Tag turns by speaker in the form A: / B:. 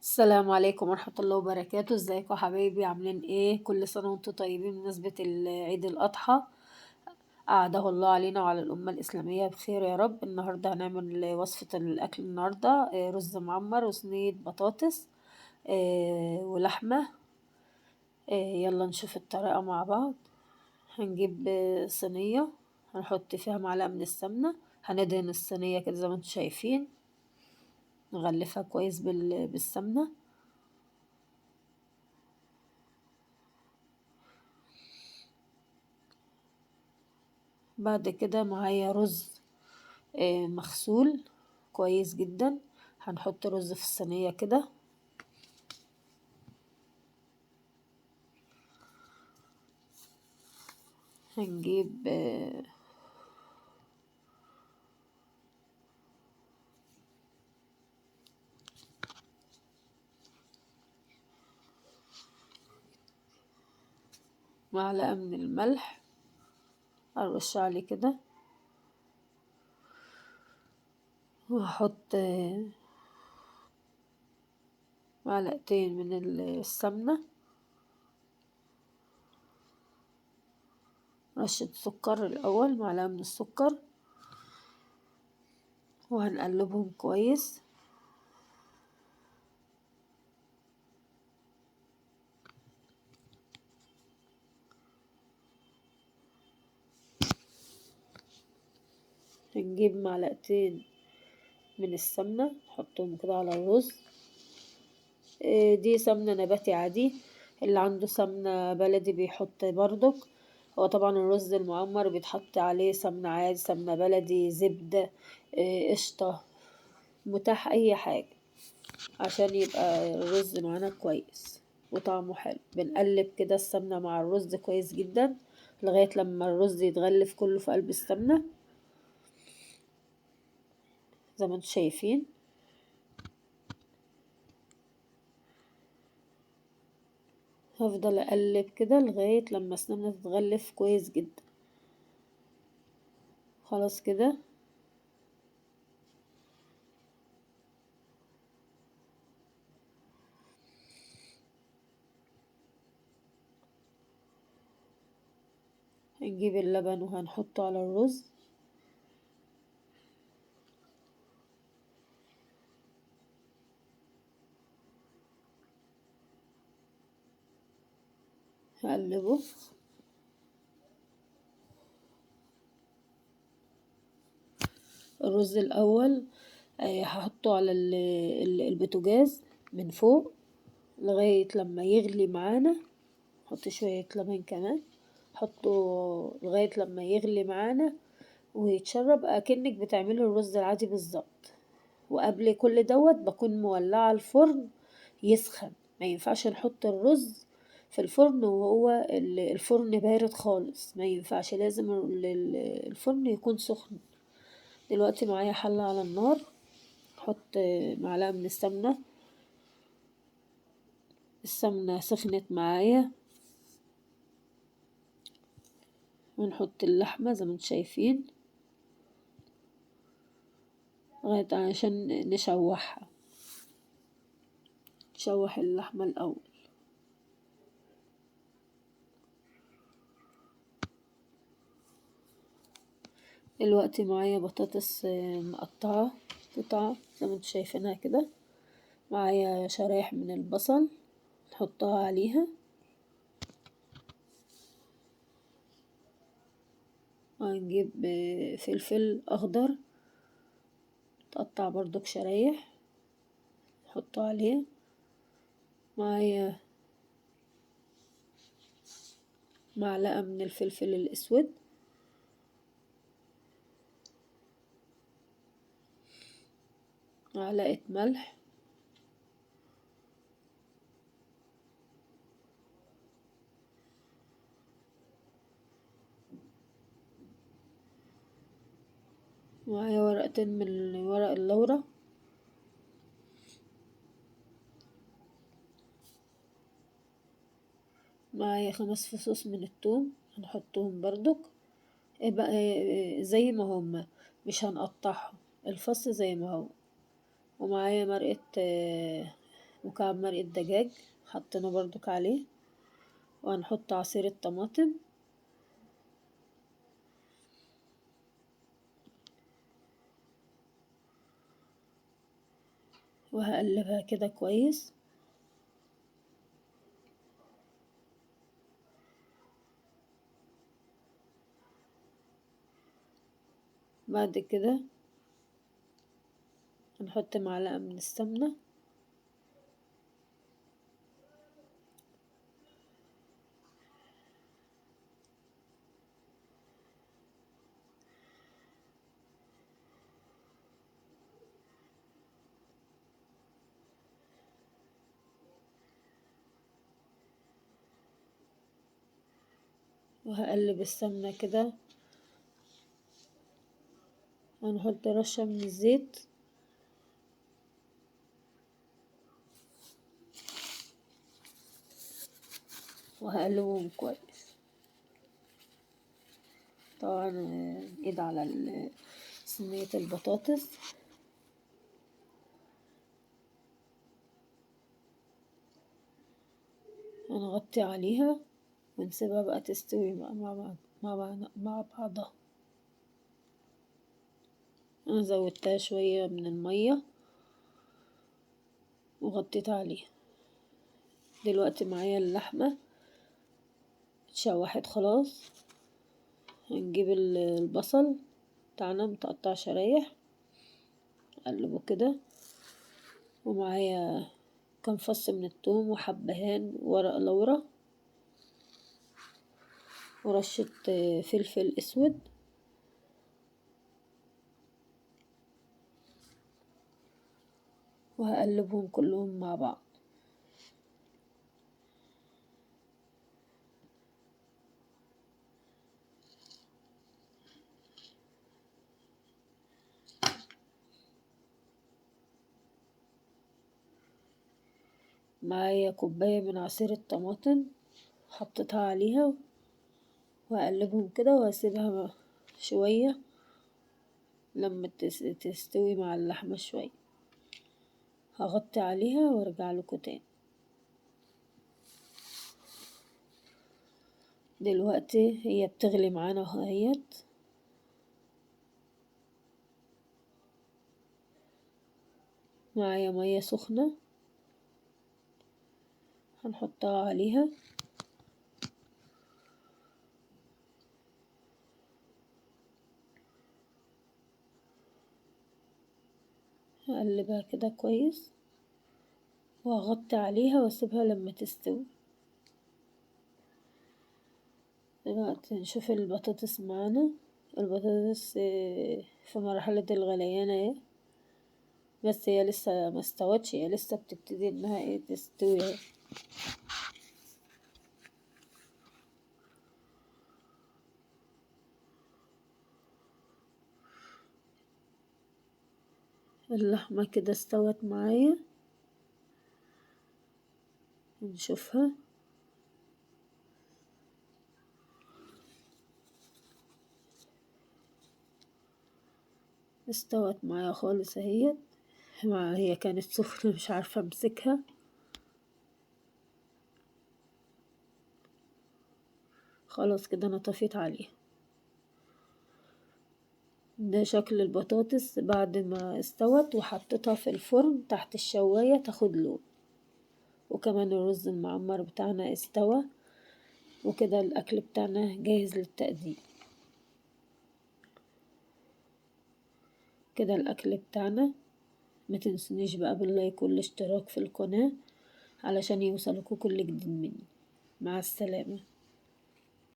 A: السلام عليكم ورحمة الله وبركاته. ازيكم يا حبايبي؟ عاملين ايه؟ كل سنة وانتم طيبين بمناسبة عيد الأضحى. أعاده الله علينا وعلى الأمة الإسلامية بخير يا رب. النهاردة هنعمل وصفة الأكل النهاردة، رز معمر وصينية بطاطس ولحمة. يلا نشوف الطريقة مع بعض. هنجيب صينية، هنحط فيها معلقة من السمنة، هندهن الصينية كده زي ما انتم شايفين، نغلفها كويس بالسمنة. بعد كده معايا رز مغسول كويس جدا. هنحط رز في الصينية كده، هنجيب معلقة من الملح، ارش عليه كده، وهحط معلقتين من السمنة، رشة سكر الأول، معلقة من السكر، وهنقلبهم كويس. هنجيب معلقتين من السمنة نحطهم كده على الرز. دي سمنة نباتي عادي، اللي عنده سمنة بلدي بيحط برضك. هو طبعا الرز المعمر بيتحط عليه سمنة عادي، سمنة بلدي، زبدة، قشطة، متاح أي حاجة عشان يبقى الرز معانا كويس وطعمه حلو. بنقلب كده السمنة مع الرز كويس جدا لغاية لما الرز يتغلف كله في قلب السمنة زي ما انتم شايفين. هفضل اقلب كده لغاية لما السمنة تتغلف كويس جدا. خلاص كده هنجيب اللبن وهنحطه على الرز. هقلبه. الرز الاول هحطه على البوتاجاز من فوق لغاية لما يغلي معانا. حط شوية لبن كمان، حطه لغاية لما يغلي معانا ويتشرب اكنك بتعملي الرز العادي بالظبط. وقبل كل دوت بكون مولعة الفرن يسخن. ما ينفعش نحط الرز في الفرن وهو الفرن بارد خالص، ما ينفعش، لازم الفرن يكون سخن. دلوقتي معايا حلة على النار، احط معلقة من السمنة. السمنة سخنت معايا، ونحط اللحمة زي ما انتم شايفين لغاية عشان نشوحها. نشوح اللحمة الأول. دلوقتي معايا بطاطس مقطعة قطع زي ما انتم شايفينها كده. معايا شرايح من البصل نحطها عليها. هنجيب فلفل أخضر تقطع برضك شرايح نحطه عليه. معايا معلقة من الفلفل الأسود، معلقة ملح، معايا ورقتين من ورق اللورة، معايا 5 فصوص من الثوم هنحطهم برضك زي ما هما، مش هنقطعهم، الفص زي ما هو. ومعايا مكعب مرقة دجاج حطينا برضك عليه، وهنحط عصير الطماطم وهقلبها كده كويس. بعد كده هنحط معلقة من السمنة وهقلب السمنة كده، هنحط رشة من الزيت وهقلبهم كويس. طبعا ايد على صينية البطاطس، هنغطي عليها ونسيبها بقى تستوي مع بعضها. انا زودتها شوية من المية وغطيت عليها. دلوقتي معايا اللحمة اتشوحت خلاص، هنجيب البصل بتاعنا متقطع شرايح، اقلبه كده، ومعايا كام فص من الثوم وحبهان ورق لورا ورشة فلفل اسود، وهقلبهم كلهم مع بعض. معايا كوباية من عصير الطماطم حطيتها عليها، وهقلبهم كده وهسيبها شوية لما تستوي مع اللحمة شوية. هغطي عليها وارجع لكم تاني. دلوقتي هي بتغلي معانا اهيت، معايا مية سخنة هنحطها عليها، هقلبها كده كويس وهغطي عليها واسيبها لما تستوي. دلوقتي نشوف البطاطس معانا. البطاطس في مرحلة الغليان اهي، بس هي لسه ما استوتش، هي لسه بتبتدي انها تستوي اهي. اللحمة كده استوت معايا، نشوفها. استوت معايا خالص اهي، هي كانت سخنة مش عارفة امسكها. خلاص كده انا طفيت عليها. ده شكل البطاطس بعد ما استوت وحطيتها في الفرن تحت الشواية تاخد لون. وكمان الرز المعمر بتاعنا استوى، وكده الاكل بتاعنا جاهز للتقديم. كده الاكل بتاعنا، ما تنسونيش بقى باللايك والاشتراك في القناة علشان يوصلكوا كل جديد مني. مع السلامة.